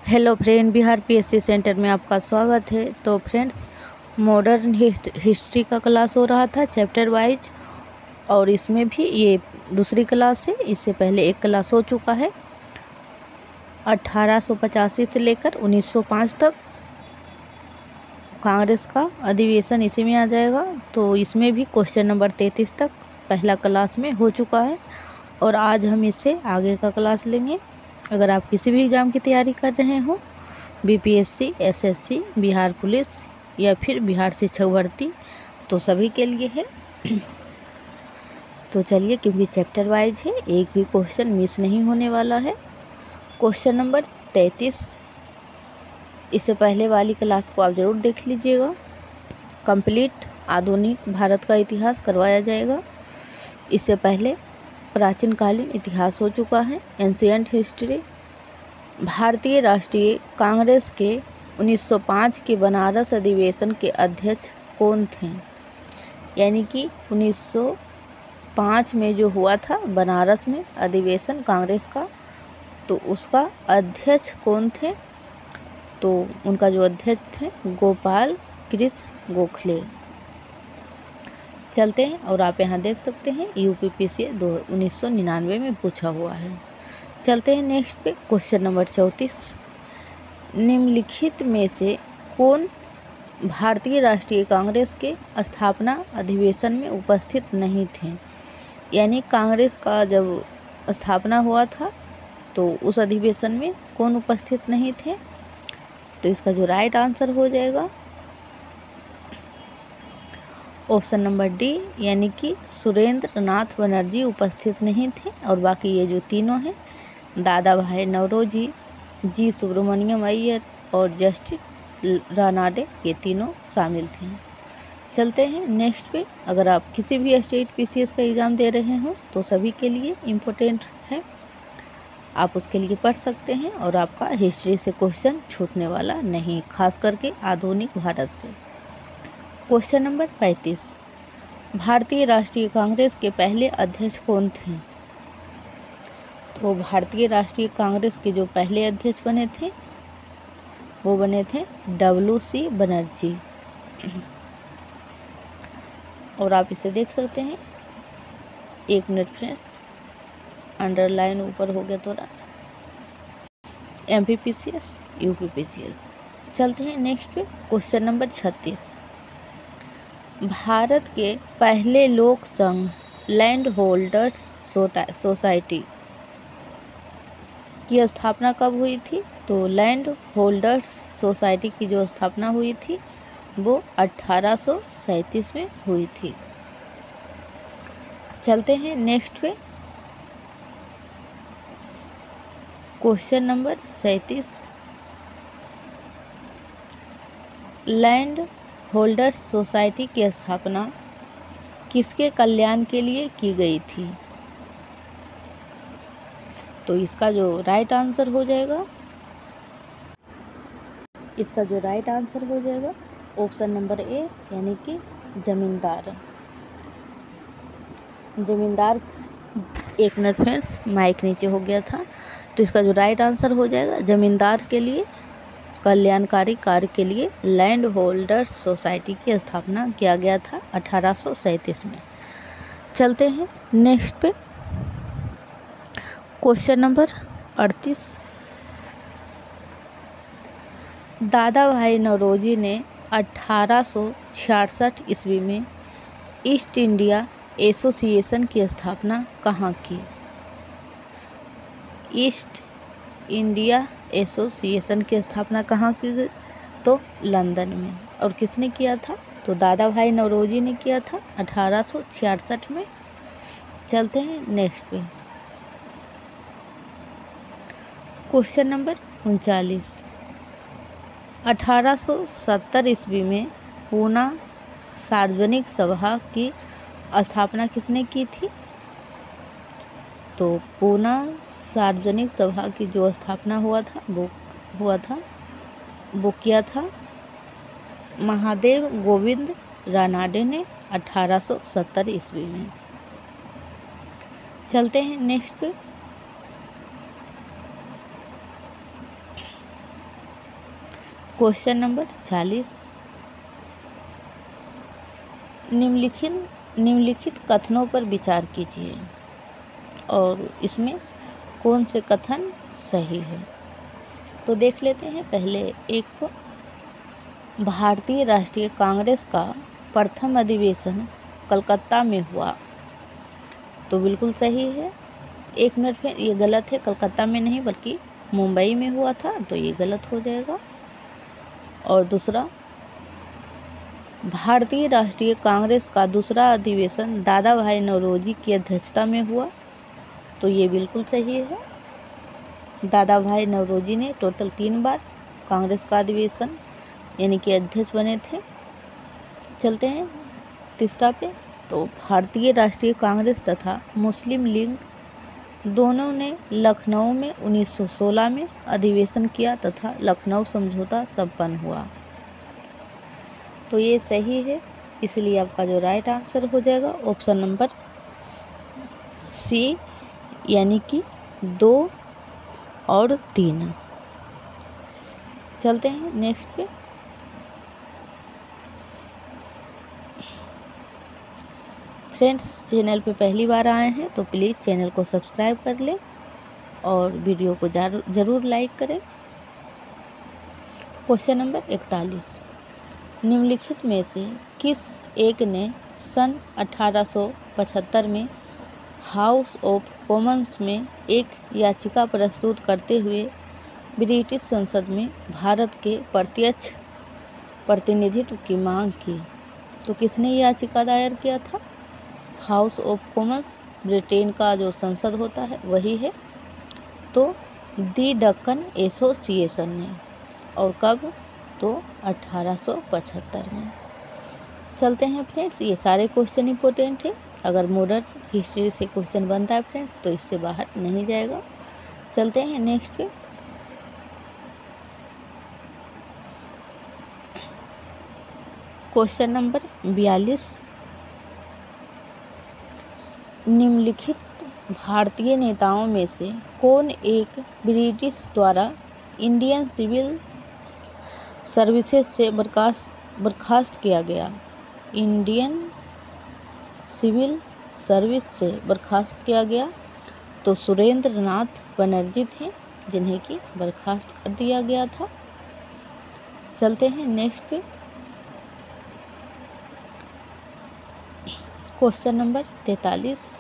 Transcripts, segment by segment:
Hello friend, Bihar PSC centre में आपका स्वागत है। तो फ्रेंड्स, मॉडर्न हिस्ट्री का क्लास हो रहा था चैप्टर वाइज, और इसमें भी ये दूसरी क्लास है। इससे पहले एक क्लास हो चुका है 1885 से लेकर 1905 तक। कांग्रेस का अधिवेशन इसी में आ जाएगा। तो इसमें भी क्वेश्चन नंबर 33 तक पहला क्लास में हो चुका है, और आज हम इससे आगे का क्लास लेंगे। अगर आप किसी भी एग्ज़ाम की तैयारी कर रहे हो, बीपीएससी, एसएससी, बिहार पुलिस या फिर बिहार शिक्षक भर्ती, तो सभी के लिए है। तो चलिए, क्योंकि चैप्टर वाइज है, एक भी क्वेश्चन मिस नहीं होने वाला है। क्वेश्चन नंबर 33, इससे पहले वाली क्लास को आप ज़रूर देख लीजिएगा। कंप्लीट आधुनिक भारत का इतिहास करवाया जाएगा। इससे पहले प्राचीन कालीन इतिहास हो चुका है, एंशिएंट हिस्ट्री। भारतीय राष्ट्रीय कांग्रेस के 1905 के बनारस अधिवेशन के अध्यक्ष कौन थे? यानी कि 1905 में जो हुआ था बनारस में अधिवेशन कांग्रेस का, तो उसका अध्यक्ष कौन थे? तो उनका जो अध्यक्ष थे गोपाल कृष्ण गोखले। चलते हैं, और आप यहाँ देख सकते हैं यूपीपीएससी 1999 में पूछा हुआ है। चलते हैं नेक्स्ट पे, क्वेश्चन नंबर 34। निम्नलिखित में से कौन भारतीय राष्ट्रीय कांग्रेस के स्थापना अधिवेशन में उपस्थित नहीं थे? यानी कांग्रेस का जब स्थापना हुआ था तो उस अधिवेशन में कौन उपस्थित नहीं थे? तो इसका जो राइट आंसर हो जाएगा ऑप्शन नंबर डी, यानी कि सुरेंद्र नाथ बनर्जी उपस्थित नहीं थे। और बाकी ये जो तीनों हैं, दादा भाई नौरोजी, जी सुब्रमण्यम अय्यर और जस्टिस रानाडे, ये तीनों शामिल थे। चलते हैं नेक्स्ट पे। अगर आप किसी भी स्टेट पीसीएस का एग्ज़ाम दे रहे हो तो सभी के लिए इम्पोर्टेंट है, आप उसके लिए पढ़ सकते हैं, और आपका हिस्ट्री से क्वेश्चन छूटने वाला नहीं, खास करके आधुनिक भारत से। क्वेश्चन नंबर 35, भारतीय राष्ट्रीय कांग्रेस के पहले अध्यक्ष कौन थे? तो भारतीय राष्ट्रीय कांग्रेस के जो पहले अध्यक्ष बने थे वो बने थे WC बनर्जी। और आप इसे देख सकते हैं, 1 मिनट फ्रेंड्स, अंडरलाइन ऊपर हो गया थोड़ा, MPPCS, UPPCS। चलते हैं नेक्स्ट पे, क्वेश्चन नंबर 36। भारत के पहले लोक संघ लैंड होल्डर्स सोसाइटी की स्थापना कब हुई थी? तो लैंड होल्डर्स सोसाइटी की जो स्थापना हुई थी वो 1837 में हुई थी। चलते हैं नेक्स्ट पे, question number 37। Land holders society की स्थापना किसके कल्याण के लिए की गई थी? तो इसका जो राइट आंसर हो जाएगा, ऑप्शन नंबर ए, यानी कि जमींदार। 1 मिनट फ्रेंड्स, माइक नीचे हो गया था। तो इसका जो राइट आंसर हो जाएगा, जमींदार के लिए कल्याणकारी कार्य के लिए लैंड होल्डर्स सोसाइटी की स्थापना किया गया था 1837 में। चलते हैं नेक्स्ट पे, क्वेश्चन नंबर 38। दादा भाई नौरोजी ने 1866 ईस्वी में ईस्ट इंडिया एसोसिएशन की स्थापना कहाँ की? ईस्ट इंडिया एसोसिएशन की स्थापना कहाँ की गई? तो लंदन में। और किसने किया था? तो दादा भाई नौरोजी ने किया था 1866 में। चलते हैं नेक्स्ट पे, क्वेश्चन नंबर 39। 1870 ईस्वी में पूना सार्वजनिक सभा की स्थापना किसने की थी? तो पूना सार्वजनिक सभा की जो स्थापना हुआ था वो किया था महादेव गोविंद रानाडे ने 1870 ईस्वी में। चलते हैं नेक्स्ट पे, क्वेश्चन नंबर 40, निम्नलिखित कथनों पर विचार कीजिए और इसमें कौन से कथन सही है। तो देख लेते हैं पहले एक को, भारतीय राष्ट्रीय कांग्रेस का प्रथम अधिवेशन कलकत्ता में हुआ। तो बिल्कुल सही है। 1 मिनट में, ये गलत है, कलकत्ता में नहीं बल्कि मुंबई में हुआ था, तो ये गलत हो जाएगा। और दूसरा, भारतीय राष्ट्रीय कांग्रेस का दूसरा अधिवेशन दादा भाई नौरोजी की अध्यक्षता में हुआ। तो ये बिल्कुल सही है। दादा भाई नौरोजी ने टोटल 3 बार कांग्रेस का अधिवेशन यानी कि अध्यक्ष बने थे। चलते हैं तीसरा पे। तो भारतीय राष्ट्रीय कांग्रेस तथा मुस्लिम लीग दोनों ने लखनऊ में 1916 में अधिवेशन किया तथा लखनऊ समझौता संपन्न हुआ। तो ये सही है, इसलिए आपका जो राइट आंसर हो जाएगा ऑप्शन नंबर सी, यानी कि 2 और 3। चलते हैं नेक्स्ट पे। फ्रेंड्स, चैनल पे पहली बार आए हैं तो प्लीज़ चैनल को सब्सक्राइब कर लें और वीडियो को ज़रूर लाइक करें। क्वेश्चन नंबर 41, निम्नलिखित में से किस एक ने सन 1875 में हाउस ऑफ कॉमन्स में एक याचिका प्रस्तुत करते हुए ब्रिटिश संसद में भारत के प्रत्यक्ष प्रतिनिधित्व की मांग की? तो किसने याचिका दायर किया था? हाउस ऑफ कॉमन्स ब्रिटेन का जो संसद होता है वही है। तो दी डक्कन एसोसिएशन ने। और कब? तो 1875 में। चलते हैं फ्रेंड्स, ये सारे क्वेश्चन इंपॉर्टेंट है। अगर मॉडर्न हिस्ट्री से क्वेश्चन बनता है फ्रेंड्स तो इससे बाहर नहीं जाएगा। चलते हैं नेक्स्ट पे। क्वेश्चन नंबर 42, निम्नलिखित भारतीय नेताओं में से कौन एक ब्रिटिश द्वारा इंडियन सिविल सर्विसेज से बर्खास्त किया गया? इंडियन सिविल सर्विस से बर्खास्त किया गया। तो सुरेंद्र नाथ बनर्जी थे जिन्हें कि बर्खास्त कर दिया गया था। चलते हैं नेक्स्ट पे। Question number 43,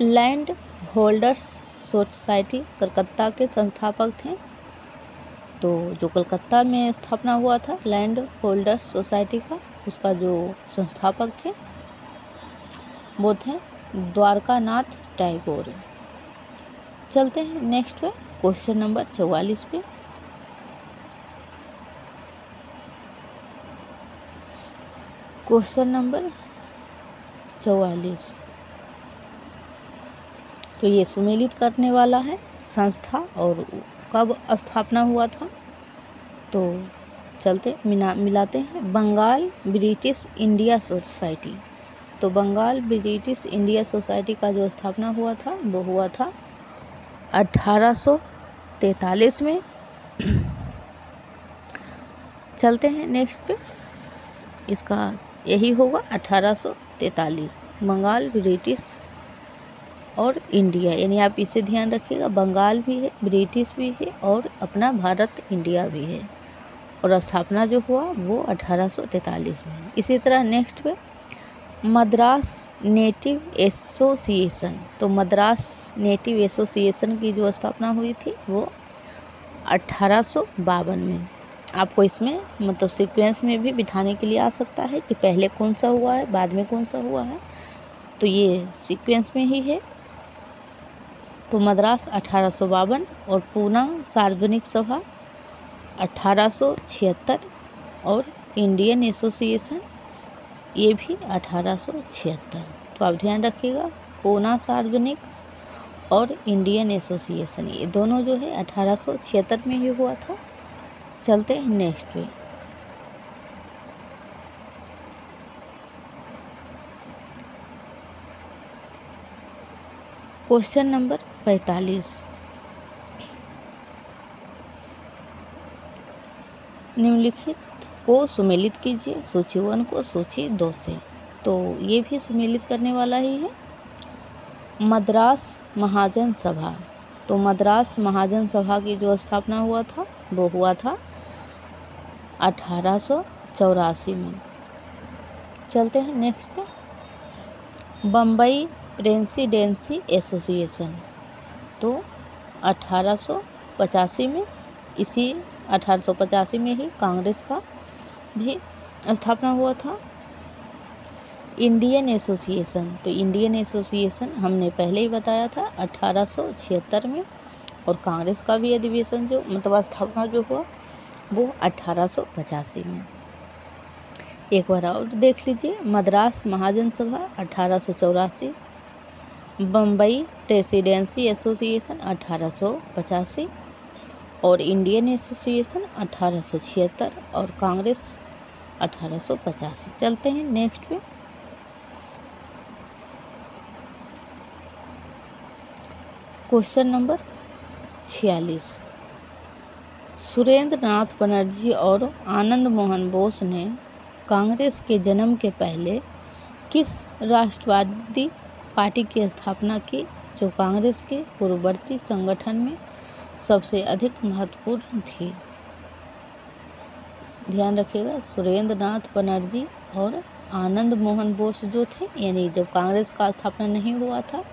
land holders society Calcutta के संस्थापक थे। तो जो कलकत्ता में स्थापना हुआ था लैंड होल्डर्स सोसाइटी का, उसका जो संस्थापक थे वो थे द्वारकानाथ टैगोर। चलते हैं नेक्स्ट पे। क्वेश्चन नंबर 44 पे। क्वेश्चन नंबर 44, तो ये सुमेलित करने वाला है संस्था और कब स्थापना हुआ था। तो चलते मिलाते हैं। Bengal British India society. तो बंगाल ब्रिटिश इंडिया सोसाइटी का जो स्थापना हुआ था वो हुआ था 1843 में। चलते हैं नेक्स्ट पे। इसका यही होगा 1843। बंगाल ब्रिटिश और इंडिया, यानी आप इसे ध्यान रखिएगा, बंगाल भी है, ब्रिटिश भी है और अपना भारत इंडिया भी है। और स्थापना जो हुआ वो 1843 में है। इसी तरह नेक्स्ट पे मद्रास नेटिव एसोसिएशन। तो मद्रास नेटिव एसोसिएशन की जो स्थापना हुई थी वो 1852 में। आपको इसमें मतलब सीक्वेंस में भी बिठाने के लिए आ सकता है कि पहले कौन सा हुआ है बाद में कौन सा हुआ है, तो ये सीक्वेंस में ही है। तो मद्रास 1852 और पूना सार्वजनिक सभा 1876 और इंडियन एसोसिएशन ये भी 1876। तो आप ध्यान रखिएगा, पूना सार्वजनिक और इंडियन एसोसिएशन ये दोनों जो है 1876 में ही हुआ था। चलते हैं नेक्स्ट पे। क्वेश्चन नंबर 45, निम्नलिखित को सुमेलित कीजिए, सूची 1 को सूची 2 से। तो ये भी सुमेलित करने वाला ही है। मद्रास महाजन सभा। तो मद्रास महाजन सभा की जो स्थापना हुआ था वो हुआ था 1884 में। चलते हैं नेक्स्ट पे। Bombay presidency association. तो 1885 में, इसी 1885 में ही कांग्रेस का भी स्थापना हुआ था। Indian association. तो इंडियन एसोसिएशन हमने पहले ही बताया था 1876 में, और कांग्रेस का भी अधिवेशन जो मतलब स्थापना जो हुआ वो 1885 में। एक बार और देख लीजिए। मद्रास महाजन सभा 1884, बम्बई प्रेसिडेंसी एसोसिएशन 1885, और इंडियन एसोसिएशन 1876, और कांग्रेस 1885। चलते हैं नेक्स्ट पे। Question number 46। सुरेंद्र नाथ बनर्जी और आनंद मोहन बोस ने कांग्रेस के जन्म के पहले किस राष्ट्रवादी पार्टी की स्थापना की, जो कांग्रेस के पूर्ववर्ती संगठन में सबसे अधिक महत्वपूर्ण थी? ध्यान रखिएगा, सुरेंद्र नाथ बनर्जी और आनंद मोहन बोस जो थे, यानी जब कांग्रेस का स्थापना नहीं हुआ था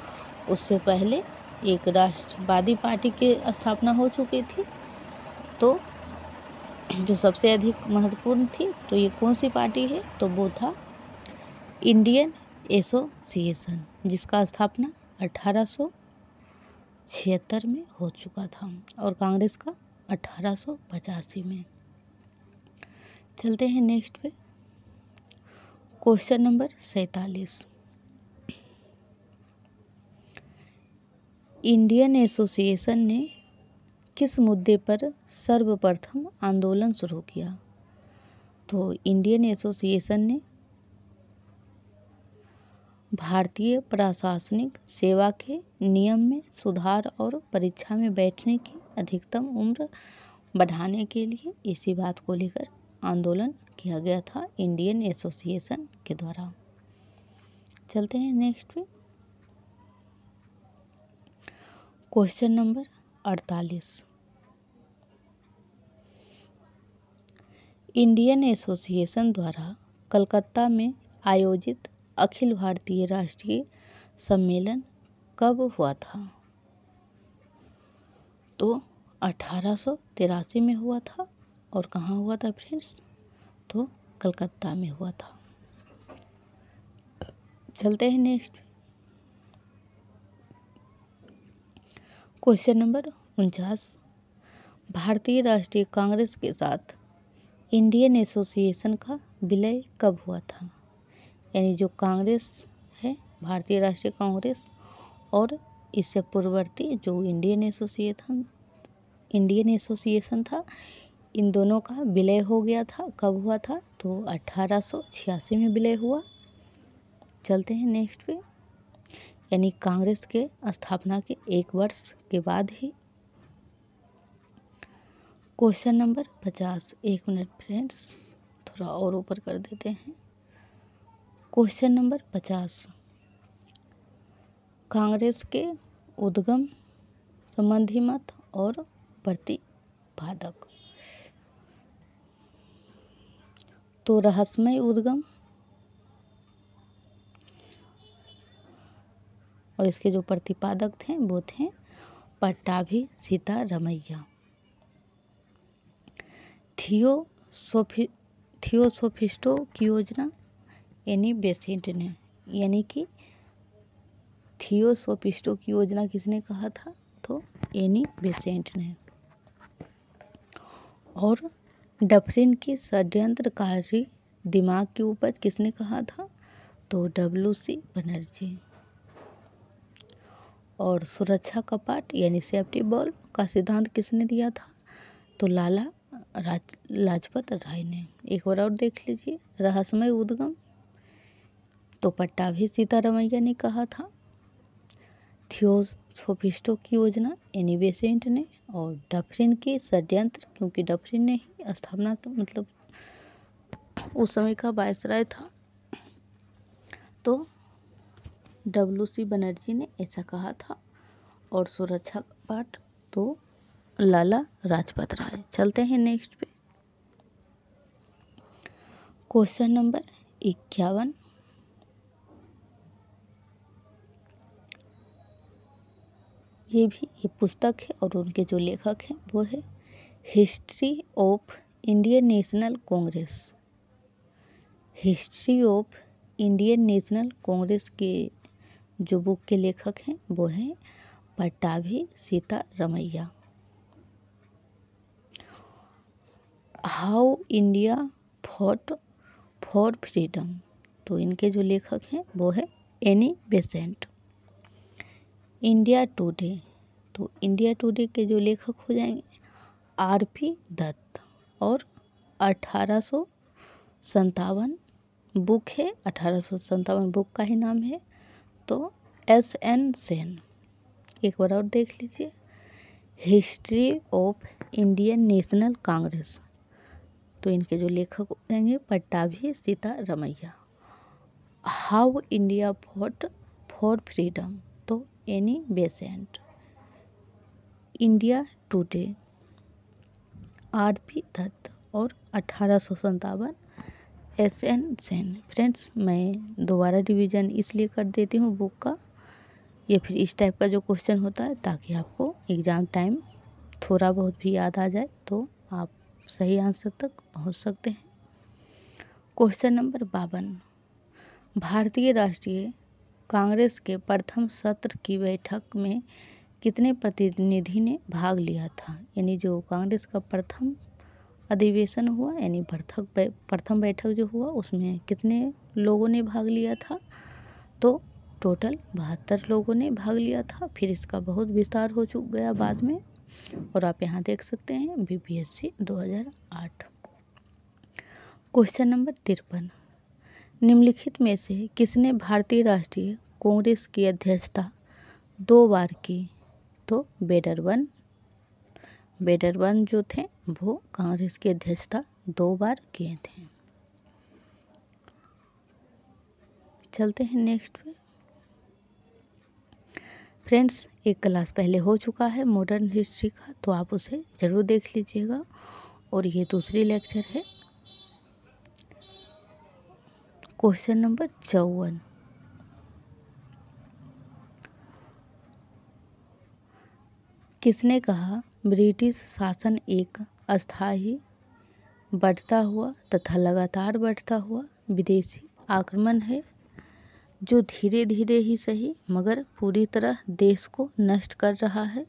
उससे पहले एक राष्ट्रवादी पार्टी की स्थापना हो चुकी थी। तो जो सबसे अधिक महत्वपूर्ण थी, तो ये कौन सी पार्टी है? तो वो था इंडियन एसोसिएशन, जिसका स्थापना 1876 में हो चुका था, और कांग्रेस का 1885 में। चलते हैं नेक्स्ट पे। Question number 47। इंडियन एसोसिएशन ने किस मुद्दे पर सर्वप्रथम आंदोलन शुरू किया? तो इंडियन एसोसिएशन ने भारतीय प्रशासनिक सेवा के नियम में सुधार और परीक्षा में बैठने की अधिकतम उम्र बढ़ाने के लिए इसी बात को लेकर आंदोलन किया गया था इंडियन एसोसिएशन के द्वारा। चलते हैं नेक्स्ट पे। Question number 48। इंडियन एसोसिएशन द्वारा कलकत्ता में आयोजित अखिल भारतीय राष्ट्रीय सम्मेलन कब हुआ था? तो 1883 में हुआ था, और कहाँ हुआ था फ्रेंड्स? तो कलकत्ता में हुआ था। चलते हैं नेक्स्ट। Question number 49। भारतीय राष्ट्रीय कांग्रेस के साथ इंडियन एसोसिएशन का विलय कब हुआ था? यानी जो कांग्रेस है, भारतीय राष्ट्रीय कांग्रेस, और इससे पूर्ववर्ती जो इंडियन एसोसिएशन था, इन दोनों का विलय हो गया था। कब हुआ था? तो 1886 में विलय हुआ। चलते हैं नेक्स्ट पे। यानी कांग्रेस के स्थापना के 1 वर्ष के बाद ही। Question number 50। 1 मिनट फ्रेंड्स, थोड़ा और ऊपर कर देते हैं। Question number 50। कांग्रेस के उद्गम संबंधी मत और प्रतिपादक। तो रहस्यमय उद्गम और इसके जो प्रतिपादक थे वो थे पट्टाभी सीतारमैया। थियोसोफिस्टों की योजना एनी बेसेंट ने, यानी कि थियोसोफिस्टों की योजना किसने कहा था? तो एनी बेसेंट ने। और डफरिन की षड्यंत्रकारी दिमाग की उपज किसने कहा था? तो WC बनर्जी। और सुरक्षा कपाट यानी सेफ्टी बॉल्व का सिद्धांत किसने दिया था? तो लाला लाजपत राय ने। एक बार और देख लीजिए। रहस्यमय उद्गम तो पट्टाभी सीतारमैया ने कहा था। सोफिस्टो की योजना एनी बेसेंट ने, और डफरिन के षड्यंत्र, क्योंकि डफरिन ने ही स्थापना मतलब उस समय का वायसराय था, तो WC बनर्जी ने ऐसा कहा था। और सुरक्षा का पाठ तो लाला लाजपत राय। चलते हैं नेक्स्ट पे। Question number 51। ये पुस्तक है और उनके जो लेखक हैं वो है history of Indian National Congress. History of Indian National Congress के जो बुक के लेखक हैं वो हैं Pattabhi Sitaramayya. How India fought for freedom, तो इनके जो लेखक हैं वो है एनी बेसेंट। इंडिया टुडे, तो इंडिया टुडे के जो लेखक हो जाएंगे RP दत्त। और 1857 बुक है, 1857 बुक का ही नाम है तो SN सेन। एक बार और देख लीजिए, history of Indian National Congress, तो इनके जो लेखक हो जाएंगे Pattabhi Sitaramayya. How India fought for freedom, तो Annie Besant. India Today RP Dutt. और 1857 SN सेन। फ्रेंड्स, मैं दोबारा रिवीजन इसलिए कर देती हूँ बुक का, ये फिर इस टाइप का जो क्वेश्चन होता है ताकि आपको एग्ज़ाम टाइम थोड़ा बहुत भी याद आ जाए तो आप सही आंसर तक पहुँच सकते हैं। Question number 52। भारतीय राष्ट्रीय कांग्रेस के प्रथम सत्र की बैठक में कितने प्रतिनिधि ने भाग लिया था? यानी जो कांग्रेस का प्रथम अधिवेशन हुआ, यानी प्रथम बैठक जो हुआ उसमें कितने लोगों ने भाग लिया था? तो टोटल 72 लोगों ने भाग लिया था। फिर इसका बहुत विस्तार हो गया बाद में, और आप यहाँ देख सकते हैं BPSC 2008। Question number 53। निम्नलिखित में से किसने भारतीय राष्ट्रीय कांग्रेस की अध्यक्षता 2 बार की? तो बेडरवन जो थे वो कांग्रेस की अध्यक्षता 2 बार किए थे। चलते हैं नेक्स्ट पे। फ्रेंड्स, एक क्लास पहले हो चुका है मॉडर्न हिस्ट्री का, तो आप उसे ज़रूर देख लीजिएगा, और ये दूसरी लेक्चर है। Question number 54। किसने कहा ब्रिटिश शासन एक अस्थायी, बढ़ता हुआ तथा लगातार बढ़ता हुआ विदेशी आक्रमण है जो धीरे धीरे ही सही मगर पूरी तरह देश को नष्ट कर रहा है?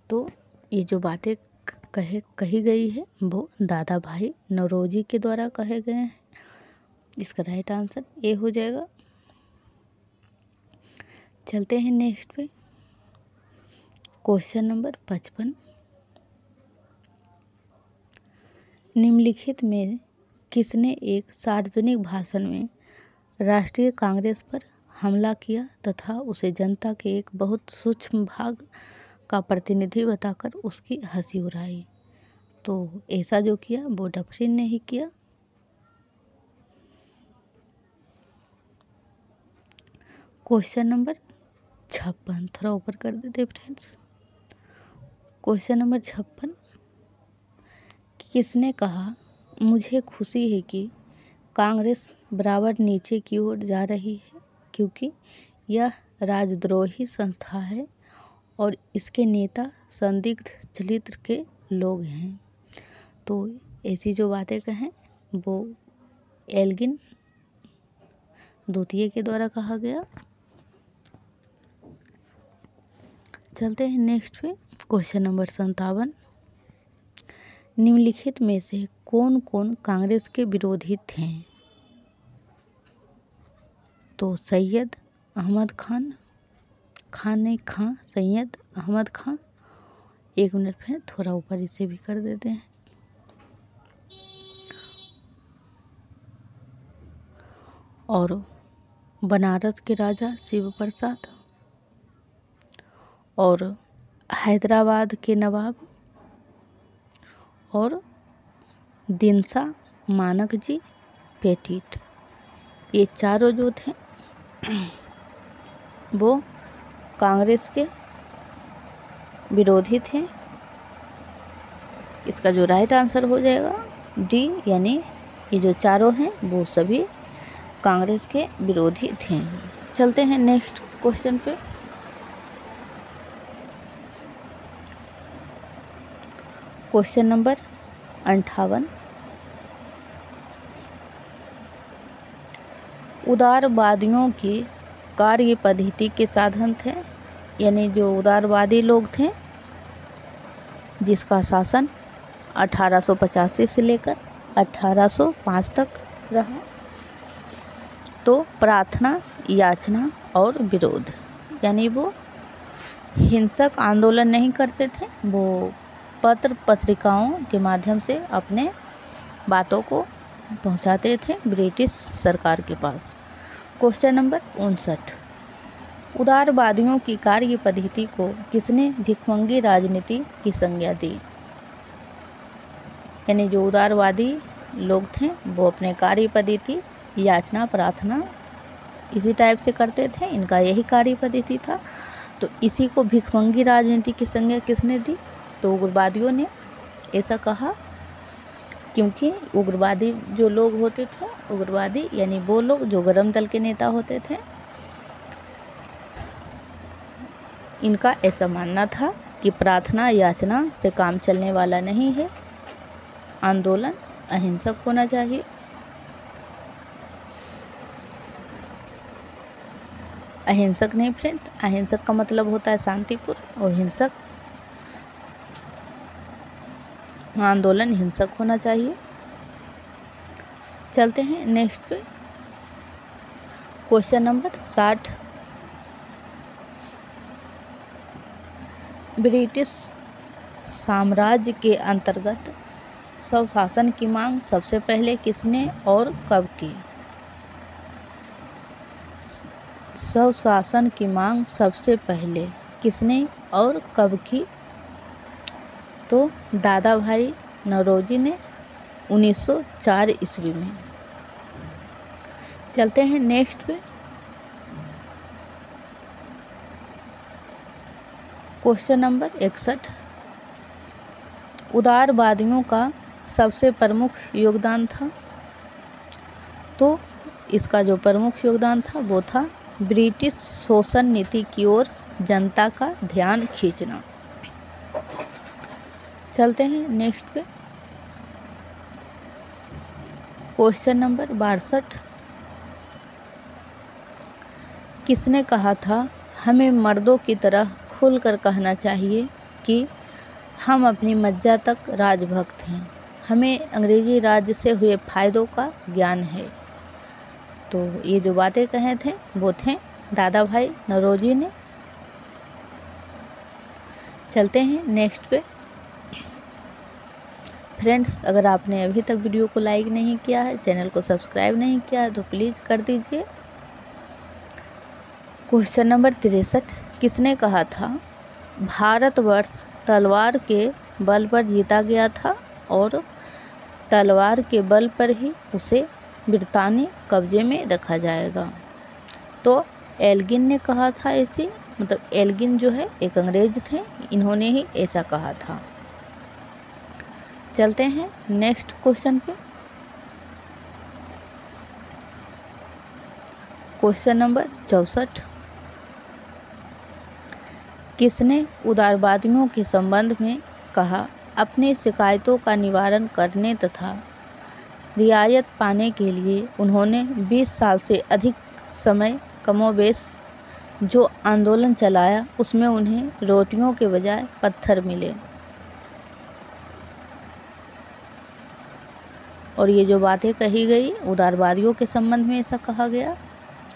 तो ये जो बातें कही गई है वो दादा भाई नौरोजी के द्वारा कहे गए हैं। इसका राइट आंसर ए हो जाएगा। चलते हैं नेक्स्ट पे। Question number 55। निम्नलिखित में किसने एक सार्वजनिक भाषण में राष्ट्रीय कांग्रेस पर हमला किया तथा उसे जनता के एक बहुत सूक्ष्म भाग का प्रतिनिधि बताकर उसकी हंसी उड़ाई? तो ऐसा जो किया वो डफरिन ने ही किया। क्वेश्चन नंबर 56, थोड़ा ऊपर कर देते फ्रेंड्स। Question number 56। किसने कहा मुझे खुशी है कि कांग्रेस बराबर नीचे की ओर जा रही है क्योंकि यह राजद्रोही संस्था है और इसके नेता संदिग्ध चरित्र के लोग हैं? तो ऐसी जो बातें कहें वो एल्गिन द्वितीय के द्वारा कहा गया। चलते हैं नेक्स्ट पे। Question number 57। निम्नलिखित में से कौन कौन कांग्रेस के विरोधी थे? तो सैयद अहमद खान, सैयद अहमद खान। एक मिनट में थोड़ा ऊपर इसे भी कर देते हैं। और बनारस के राजा शिव प्रसाद और हैदराबाद के नवाब और दिनसा मानक जी पेटिट। ये चारों जो थे वो कांग्रेस के विरोधी थे। इसका जो राइट आंसर हो जाएगा डी, यानी ये जो चारों हैं वो सभी कांग्रेस के विरोधी थे। चलते हैं नेक्स्ट क्वेश्चन पे। Question number 58। उदारवादियों की कार्य पद्धति के साधन थे, यानी जो उदारवादी लोग थे जिसका शासन 1885 से लेकर 1805 तक रहा, तो प्रार्थना, याचना और विरोध, यानी वो हिंसक आंदोलन नहीं करते थे, वो पत्र पत्रिकाओं के माध्यम से अपने बातों को पहुंचाते थे ब्रिटिश सरकार के पास। Question number 59। उदारवादियों की कार्य पद्धति को किसने भिखमंगी राजनीति की संज्ञा दी? यानी जो उदारवादी लोग थे वो अपने कार्य पद्धति याचना, प्रार्थना इसी टाइप से करते थे, इनका यही कार्य पद्धति था। तो इसी को भिखमंगी राजनीति की संज्ञा किसने दी? तो उग्रवादियों ने ऐसा कहा, क्योंकि उग्रवादी जो लोग होते थे, उग्रवादी यानी वो लोग जो गरम दल के नेता होते थे, इनका ऐसा मानना था कि प्रार्थना याचना से काम चलने वाला नहीं है, आंदोलन अहिंसक होना चाहिए। अहिंसक नहीं फ्रेंड, अहिंसक का मतलब होता है शांतिपूर्ण, और हिंसक आंदोलन हिंसक होना चाहिए। चलते हैं नेक्स्ट पे। Question number 60। ब्रिटिश साम्राज्य के अंतर्गत स्वशासन की मांग सबसे पहले किसने और कब की? स्वशासन की मांग सबसे पहले किसने और कब की? तो दादा भाई नौरोजी ने 1904 ईस्वी में। चलते हैं नेक्स्ट पे। Question number 61। उदारवादियों का सबसे प्रमुख योगदान था, तो इसका जो प्रमुख योगदान था वो था ब्रिटिश शोषण नीति की ओर जनता का ध्यान खींचना। चलते हैं नेक्स्ट पे। Question number 62। किसने कहा था हमें मर्दों की तरह खुलकर कहना चाहिए कि हम अपनी मज्जा तक राजभक्त हैं, हमें अंग्रेजी राज्य से हुए फायदों का ज्ञान है? तो ये जो बातें कहे थे वो थे दादा भाई नौरोजी ने। चलते हैं नेक्स्ट पे। फ्रेंड्स, अगर आपने अभी तक वीडियो को लाइक नहीं किया है, चैनल को सब्सक्राइब नहीं किया है, तो प्लीज़ कर दीजिए। Question number 63। किसने कहा था भारतवर्ष तलवार के बल पर जीता गया था और तलवार के बल पर ही उसे ब्रितानी कब्जे में रखा जाएगा? तो एल्गिन ने कहा था ऐसे, मतलब एल्गिन जो है एक अंग्रेज थे, इन्होंने ही ऐसा कहा था। चलते हैं नेक्स्ट क्वेश्चन पे। Question number 64। किसने उदारवादियों के संबंध में कहा अपनी शिकायतों का निवारण करने तथा रियायत पाने के लिए उन्होंने 20 साल से अधिक समय कमोबेश जो आंदोलन चलाया उसमें उन्हें रोटियों के बजाय पत्थर मिले? और ये जो बातें कही गई उदारवादियों के संबंध में ऐसा कहा गया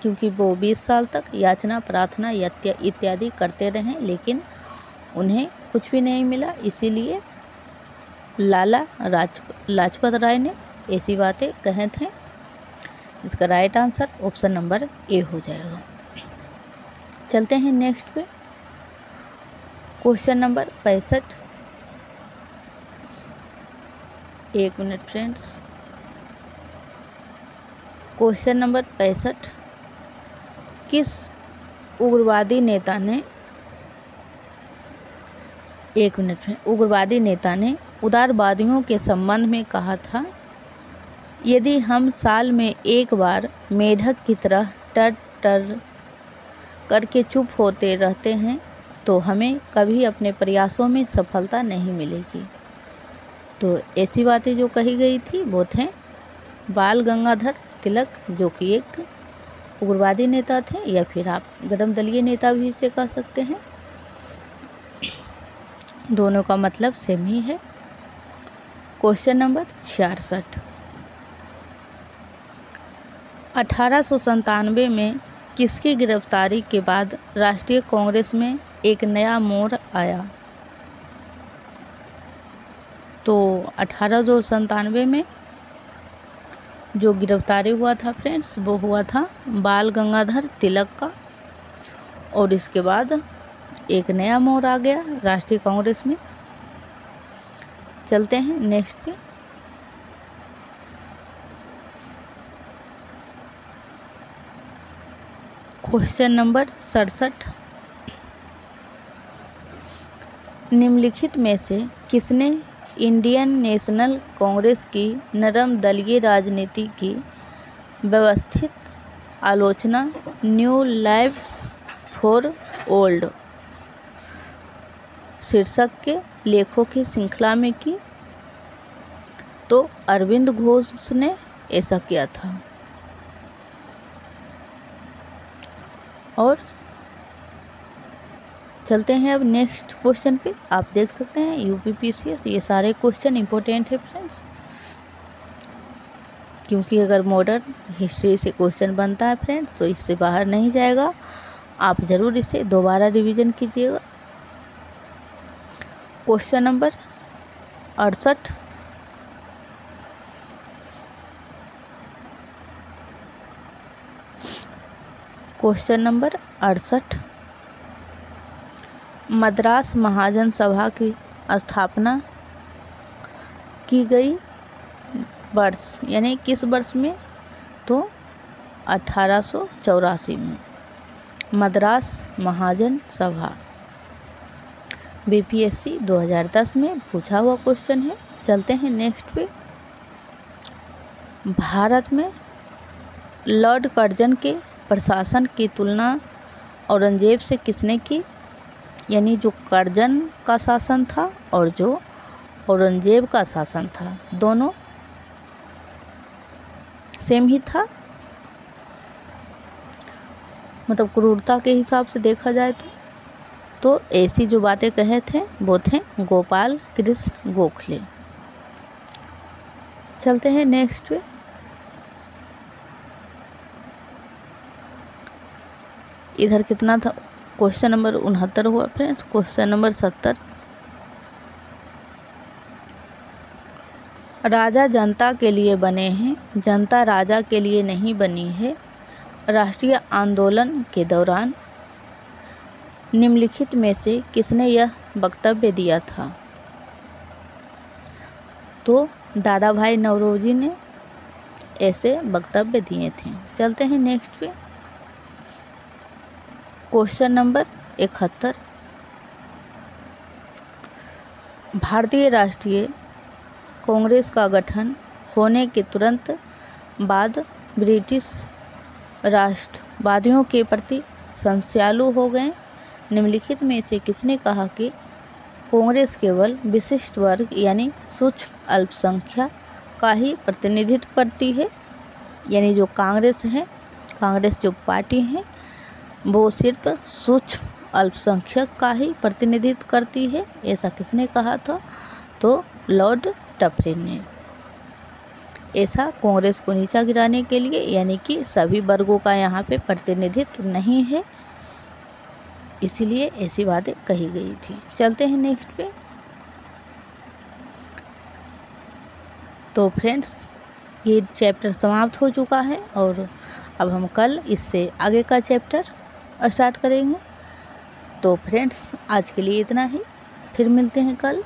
क्योंकि वो 20 साल तक याचना, प्रार्थना इत्यादि करते रहे, लेकिन उन्हें कुछ भी नहीं मिला, इसीलिए लाला लाजपत राय ने ऐसी बातें कहे थे। इसका right answer option number A हो जाएगा। चलते हैं नेक्स्ट पे, क्वेश्चन नंबर 65। एक मिनट फ्रेंड्स, क्वेश्चन नंबर 65। किस उग्रवादी नेता ने उग्रवादी नेता ने उदारवादियों के संबंध में कहा था, यदि हम साल में एक बार मेढक की तरह टर टर करके चुप होते रहते हैं तो हमें कभी अपने प्रयासों में सफलता नहीं मिलेगी। तो ऐसी बातें जो कही गई थी वो थे बाल गंगाधर तिलक, जो कि एक उग्रवादी नेता थे, या फिर आप गरम दलीय नेता भी इसे कह सकते हैं। दोनों का मतलब सेम ही है। Question number 66। 1897 में किसकी गिरफ्तारी के बाद राष्ट्रीय कांग्रेस में एक नया मोड़ आया? तो 1897 में जो गिरफ्तारी हुआ था फ्रेंड्स, वो हुआ था बाल गंगाधर तिलक का, और इसके बाद एक नया मोड़ आ गया राष्ट्रीय कांग्रेस में। चलते हैं नेक्स्ट पे, क्वेश्चन नंबर 67। निम्नलिखित में से किसने इंडियन नेशनल कांग्रेस की नरम दलीय राजनीति की व्यवस्थित आलोचना न्यू लाइव्स फॉर ओल्ड शीर्षक के लेखों की श्रृंखला में की? तो अरविंद घोष ने ऐसा किया था। और चलते हैं अब नेक्स्ट क्वेश्चन पे। आप देख सकते हैं यूपीपीसीएस, ये सारे क्वेश्चन इंपॉर्टेंट है फ्रेंड्स, क्योंकि अगर मॉडर्न हिस्ट्री से क्वेश्चन बनता है फ्रेंड्स तो इससे बाहर नहीं जाएगा। आप ज़रूर इसे दोबारा रिवीजन कीजिएगा। Question number 68। Question number 68। Madras Mahajan Sabha की स्थापना की गई वर्ष, यानी किस वर्ष में? तो 1884 में मद्रास महाजन सभा। बीपीएससी 2010 में पूछा हुआ क्वेश्चन है। चलते हैं नेक्स्ट पे, भारत में लॉर्ड कर्जन के प्रशासन की तुलना औरंगजेब से किसने की? यानी जो कर्जन का शासन था और जो औरंगजेब का शासन था, दोनों सेम ही था, मतलब क्रूरता के हिसाब से देखा जाए तो ऐसी जो बातें कहे थे वो थे गोपाल कृष्ण गोखले। चलते हैं नेक्स्ट पे, इधर कितना था? क्वेश्चन नंबर 69 हुआ फ्रेंड्स। Question number 70। राजा जनता के लिए बने हैं, जनता राजा के लिए नहीं बनी है। राष्ट्रीय आंदोलन के दौरान निम्नलिखित में से किसने यह वक्तव्य दिया था? तो दादा भाई नौरोजी ने ऐसे वक्तव्य दिए थे। चलते हैं नेक्स्ट पे, क्वेश्चन नंबर 71। भारतीय राष्ट्रीय कांग्रेस का गठन होने के तुरंत बाद ब्रिटिश राष्ट्रवादियों के प्रति संशयालु हो गए। निम्नलिखित में से किसने कहा कि कांग्रेस केवल विशिष्ट वर्ग यानी सूक्ष्म अल्पसंख्या का ही प्रतिनिधित्व करती है? यानी जो कांग्रेस है, कांग्रेस जो पार्टी है, वो सिर्फ सूक्ष्म अल्पसंख्यक का ही प्रतिनिधित्व करती है, ऐसा किसने कहा था? तो लॉर्ड टफरिन ने। ऐसा कांग्रेस को नीचा गिराने के लिए, यानी कि सभी वर्गों का यहाँ पे प्रतिनिधित्व नहीं है, इसीलिए ऐसी बातें कही गई थी। चलते हैं नेक्स्ट पे। तो फ्रेंड्स ये चैप्टर समाप्त हो चुका है और अब हम कल इससे आगे का चैप्टर स्टार्ट करेंगे। तो फ्रेंड्स आज के लिए इतना ही, फिर मिलते हैं कल।